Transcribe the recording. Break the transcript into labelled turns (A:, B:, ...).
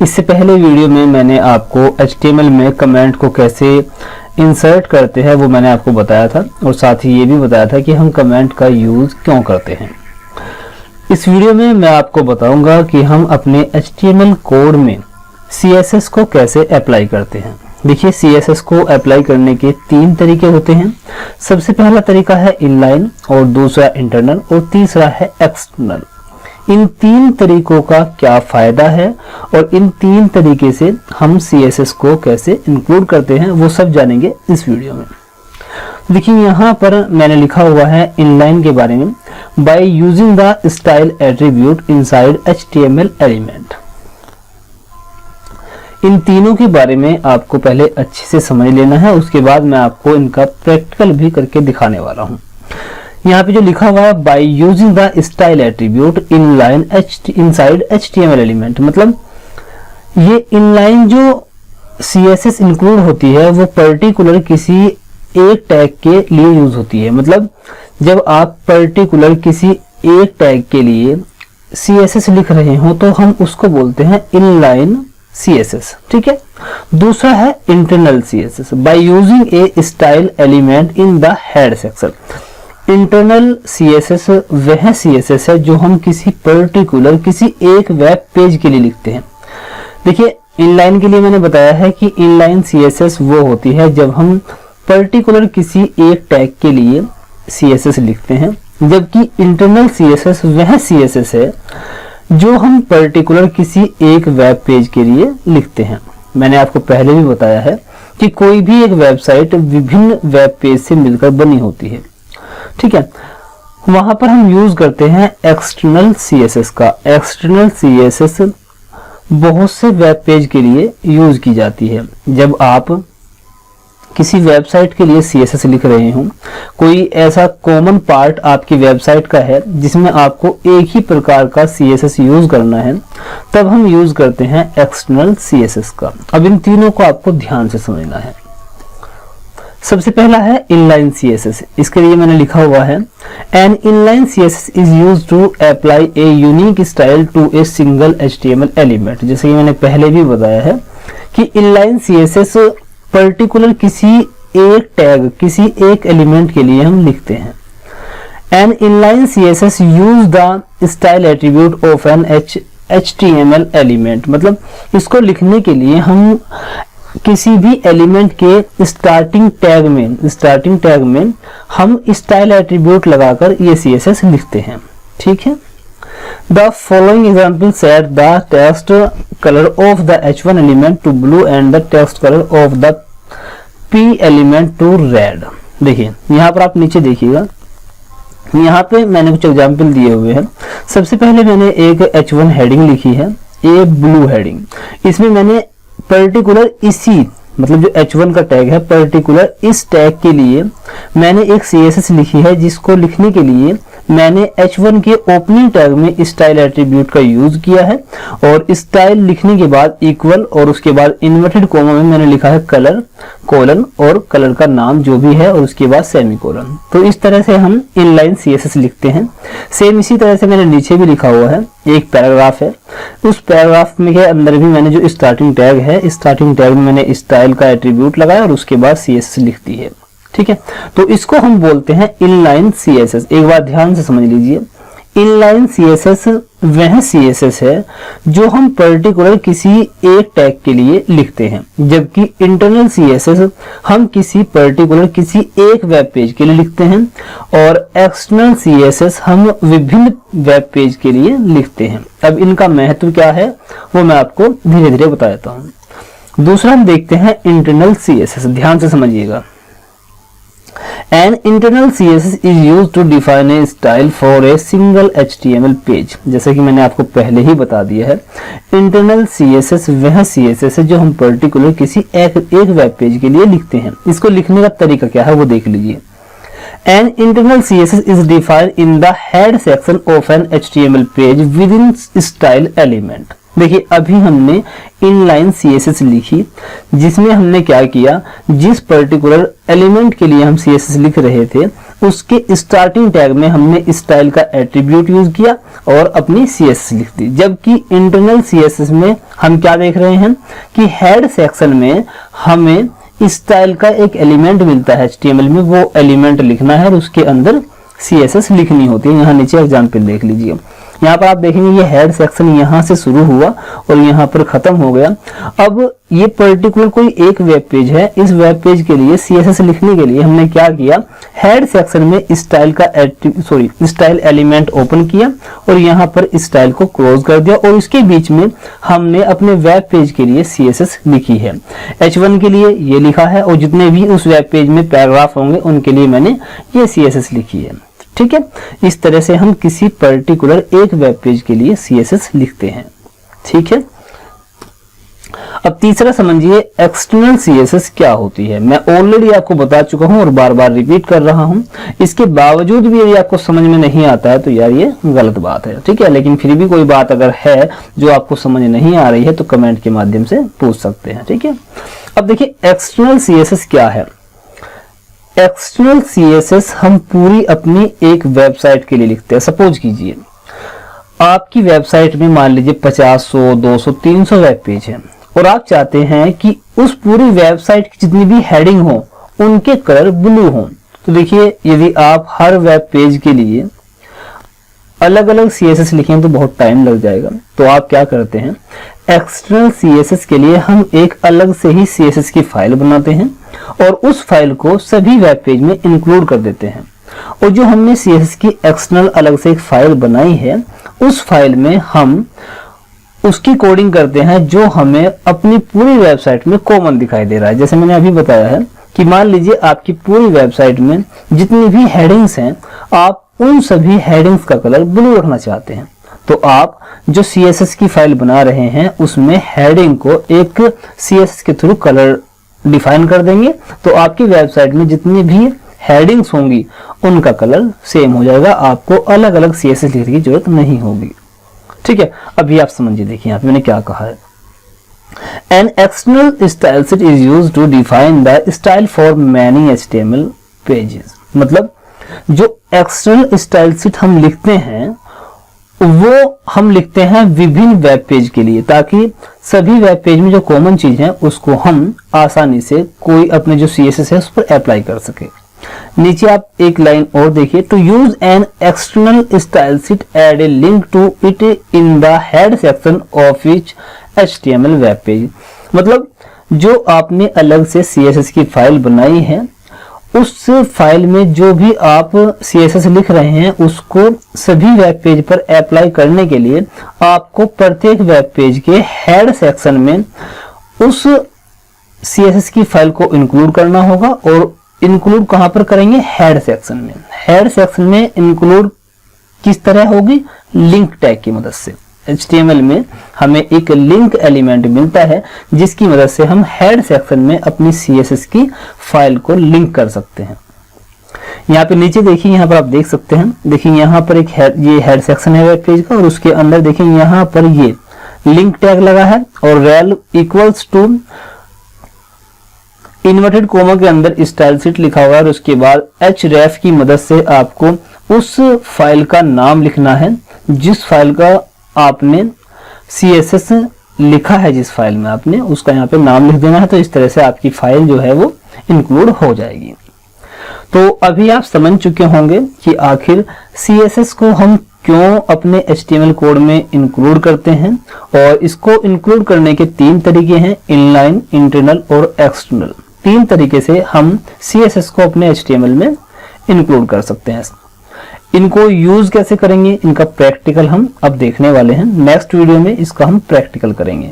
A: इससे पहले वीडियो में मैंने आपको HTML में कमेंट को कैसे इंसर्ट करते हैं वो मैंने आपको बताया था, और साथ ही ये भी बताया था कि हम कमेंट का यूज़ क्यों करते हैं। इस वीडियो में मैं आपको बताऊंगा कि हम अपने HTML कोड में CSS को कैसे अप्लाई करते हैं। देखिए, CSS को अप्लाई करने के 3 तरीके होते हैं। सबसे पहला तरीका है इनलाइन, और दूसरा इंटरनल, और तीसरा है एक्सटर्नल। इन 3 तरीकों का क्या फायदा है और इन 3 तरीके से हम CSS को कैसे इंक्लूड करते हैं वो सब जानेंगे इस वीडियो में। देखिए, यहाँ पर मैंने लिखा हुआ है इनलाइन के बारे में, by using the style attribute inside HTML element. इन तीनों के बारे में आपको पहले अच्छे से समझ लेना है, उसके बाद मैं आपको इनका प्रैक्टिकल भी करके दिखाने वाला हूँ। यहाँ पे जो लिखा हुआ है bye using the style attribute inline inside HTML element, मतलब ये इनलाइन जो CSS इंक्लूड होती है वो पर्टिकुलर किसी एक टैग के लिए यूज होती है। मतलब जब आप पर्टिकुलर किसी एक टैग के लिए CSS लिख रहे हो तो हम उसको बोलते हैं इनलाइन CSS, ठीक है। दूसरा है internal CSS, by using A style element in the head section. Internal CSS वह CSS है जो हम किसी पर्टिकुलर किसी एक वेब पेज के लिए लिखते हैं। देखिए, इनलाइन के लिए मैंने बताया है कि इनलाइन CSS वो होती है जब हम पर्टिकुलर किसी एक टैग के लिए CSS लिखते हैं, जबकि इंटरनल CSS वह CSS है जो हम पर्टिकुलर किसी एक वेब पेज के लिए लिखते हैं। मैंने आपको पहले भी बताया है कि कोई भी एक वेबसाइट विभिन्न वेब पेज से मिलकर बनी होती है, ठीक है। वहां पर हम यूज करते हैं एक्सटर्नल CSS का। एक्सटर्नल CSS बहुत से वेब पेज के लिए यूज की जाती है। जब आप किसी वेबसाइट के लिए CSS लिख रहे हो, कोई ऐसा कॉमन पार्ट आपकी वेबसाइट का है जिसमें आपको एक ही प्रकार का CSS यूज करना है, तब हम यूज करते हैं एक्सटर्नल CSS का। अब इन तीनों को आपको ध्यान से समझना है। सबसे पहला है इनलाइन CSS। इसके लिए मैंने लिखा हुआ है an inline CSS is used to apply a unique style to a single HTML element. जैसे कि मैंने पहले भी बताया है कि इनलाइन CSS पर्टिकुलर किसी एक टैग किसी एक एलिमेंट के लिए हम लिखते हैं। An inline CSS use the style attribute of an HTML element, मतलब इसको लिखने के लिए हम किसी भी एलिमेंट के स्टार्टिंग टैग में हम स्टाइल एट्रीब्यूट लगाकर ये CSS लिखते हैं, ठीक है। The following example set the text color of the H1 element to blue and the text color of the P element to red। देखिए, यहाँ पर आप नीचे देखिएगा, यहाँ पे मैंने कुछ एग्जाम्पल दिए हुए हैं। सबसे पहले मैंने एक H1 हेडिंग लिखी है, ए ब्लू हेडिंग। इसमें मैंने पर्टिकुलर इसी मतलब जो H1 का टैग है, पर्टिकुलर इस टैग के लिए मैंने एक CSS लिखी है, जिसको लिखने के लिए मैंने H1 के ओपनिंग टैग में स्टाइल एट्रीब्यूट का यूज किया है, और स्टाइल लिखने के बाद इक्वल और उसके बाद इन्वर्टेड कोमा में मैंने लिखा है कलर कोलन और कलर का नाम जो भी है और उसके बाद सेमीकोलन। तो इस तरह से हम इनलाइन CSS लिखते हैं। सेम इसी तरह से मैंने नीचे भी लिखा हुआ है, एक पैराग्राफ है, उस पैराग्राफ में के अंदर भी मैंने जो स्टार्टिंग टैग है, स्टार्टिंग टैग में मैंने स्टाइल का एट्रीब्यूट लगाया और उसके बाद CSS लिख दी है, ठीक है। तो इसको हम बोलते हैं इनलाइन CSS। एक बार ध्यान से समझ लीजिए, इनलाइन CSS वह CSS है जो हम पर्टिकुलर किसी एक टैग के लिए लिखते हैं, जबकि इंटरनल CSS हम किसी पर्टिकुलर किसी एक वेब पेज के लिए लिखते हैं, और एक्सटर्नल CSS हम विभिन्न वेब पेज के लिए लिखते हैं। अब इनका महत्व क्या है वो मैं आपको धीरे धीरे बता देता हूँ। दूसरा हम देखते हैं इंटरनल CSS। ध्यान से समझिएगा। An internal CSS is used to define a style for a single HTML page। जैसे कि मैंने आपको पहले ही बता दिया है, इंटरनल CSS वह CSS है जो हम पर्टिकुलर किसी एक वेब पेज के लिए लिखते हैं। इसको लिखने का तरीका क्या है वो देख लीजिए। An internal CSS is defined in the head section of an HTML page within style element। देखिए अभी हमने इनलाइन CSS लिखी, जिसमें हमने क्या किया, जिस पर्टिकुलर एलिमेंट के लिए हम CSS लिख रहे थे उसके स्टार्टिंग टैग में हमने स्टाइल का एट्रीब्यूट यूज किया और अपनी CSS लिख दी। जबकि इंटरनल CSS में हम क्या देख रहे हैं कि हेड सेक्शन में हमें स्टाइल का एक एलिमेंट मिलता है HTML में, वो एलिमेंट लिखना है और उसके अंदर CSS लिखनी होती है। यहाँ नीचे एग्जाम्पल देख लीजिए, यहाँ पर आप देखेंगे ये हेड सेक्शन यहाँ से शुरू हुआ और यहाँ पर खत्म हो गया। अब ये पर्टिकुलर कोई एक वेब पेज है, इस वेब पेज के लिए CSS लिखने के लिए हमने क्या किया, हेड सेक्शन में स्टाइल एलिमेंट ओपन किया और यहाँ पर स्टाइल को क्लोज कर दिया और इसके बीच में हमने अपने वेब पेज के लिए CSS लिखी है। H1 के लिए ये लिखा है और जितने भी उस वेब पेज में पैराग्राफ होंगे उनके लिए मैंने ये CSS लिखी है। ठीक है, इस तरह से हम किसी पर्टिकुलर एक वेब पेज के लिए CSS लिखते हैं। ठीक है, अब तीसरा समझिए एक्सटर्नल CSS क्या होती है। मैं ऑलरेडी आपको बता चुका हूं और बार बार रिपीट कर रहा हूं, इसके बावजूद भी यदि आपको समझ में नहीं आता है तो यार ये गलत बात है। ठीक है, लेकिन फिर भी कोई बात अगर है जो आपको समझ नहीं आ रही है तो कमेंट के माध्यम से पूछ सकते हैं। ठीक है, अब देखिए एक्सटर्नल CSS क्या है। एक्सटर्नल CSS हम पूरी अपनी एक वेबसाइट के लिए लिखते हैं। सपोज कीजिए आपकी वेबसाइट में मान लीजिए 50, 100, 200, 300 वेब पेज हैं और आप चाहते हैं कि उस पूरी वेबसाइट की जितनी भी हेडिंग हो उनके कलर ब्लू हो। तो देखिए यदि आप हर वेब पेज के लिए अलग अलग CSS लिखें तो बहुत टाइम लग जाएगा। तो आप क्या करते हैं, एक्सटर्नल CSS के लिए हम एक अलग से ही CSS की फाइल बनाते हैं और उस फाइल को सभी वेब पेज में इंक्लूड कर देते हैं। और जो हमने CSS की एक्सटर्नल अलग से एक फाइल बनाई है उस फाइल में हम उसकी कोडिंग करते हैं जो हमें अपनी पूरी वेबसाइट में कॉमन दिखाई दे रहा है। जैसे मैंने अभी बताया है कि मान लीजिए आपकी पूरी वेबसाइट में जितनी भी हेडिंग्स हैं आप उन सभी हेडिंग्स का कलर ब्लू रखना चाहते हैं, तो आप जो CSS की फाइल बना रहे हैं उसमें हेडिंग को एक CSS के थ्रू कलर डिफाइन कर देंगे तो आपकी वेबसाइट में जितनी भी हेडिंग्स होंगी उनका कलर सेम हो जाएगा, आपको अलग अलग CSS लिखने की जरूरत नहीं होगी। ठीक है, अभी आप समझिए, देखिए यहाँ पे मैंने क्या कहा है। An external style sheet is used to define the style for many HTML pages। मतलब जो एक्सटर्नल स्टाइल शीट हम लिखते हैं वो हम लिखते हैं विभिन्न वेब पेज के लिए, ताकि सभी वेब पेज में जो कॉमन चीज है उसको हम आसानी से कोई अपने जो CSS है उस पर अप्लाई कर सके। नीचे आप एक लाइन और देखिए, to use an external style sheet add a link to it in the head section of each HTML web page. मतलब जो आपने अलग से CSS की फाइल बनाई है उस फाइल में जो भी आप CSS लिख रहे हैं उसको सभी वेब पेज पर अप्लाई करने के लिए आपको प्रत्येक वेब पेज के हेड सेक्शन में उस CSS की फाइल को इंक्लूड करना होगा। और इंक्लूड कहां पर करेंगे, हेड सेक्शन में। हेड सेक्शन में इंक्लूड किस तरह होगी, लिंक टैग की मदद से। HTML में हमें एक लिंक एलिमेंट मिलता है जिसकी मदद से हम हेड सेक्शन में अपनी CSS की फाइल को लिंक कर सकते हैं। यहाँ पे नीचे देखिए, यहाँ पर आप देख सकते हैं, देखिए यहाँ पर एक ये हेड सेक्शन है वेब पेज का और उसके अंदर देखिए यहाँ पर ये लिंक टैग लगा है और rel equals to inverted comma के अंदर स्टाइल शीट लिखा हुआ है और उसके बाद href की मदद से आपको उस फाइल का नाम लिखना है जिस फाइल का आपने CSS लिखा है, जिस फाइल में आपने उसका यहाँ पे नाम लिख देना है। तो इस तरह से आपकी फाइल जो है वो इंक्लूड हो जाएगी। तो अभी आप समझ चुके होंगे कि आखिर CSS को हम क्यों अपने HTML कोड में इंक्लूड करते हैं और इसको इंक्लूड करने के 3 तरीके हैं, इनलाइन, इंटरनल और एक्सटर्नल। 3 तरीके से हम CSS को अपने HTML में इंक्लूड कर सकते हैं। इनको यूज कैसे करेंगे, इनका प्रैक्टिकल हम अब देखने वाले हैं। नेक्स्ट वीडियो में इसका हम प्रैक्टिकल करेंगे।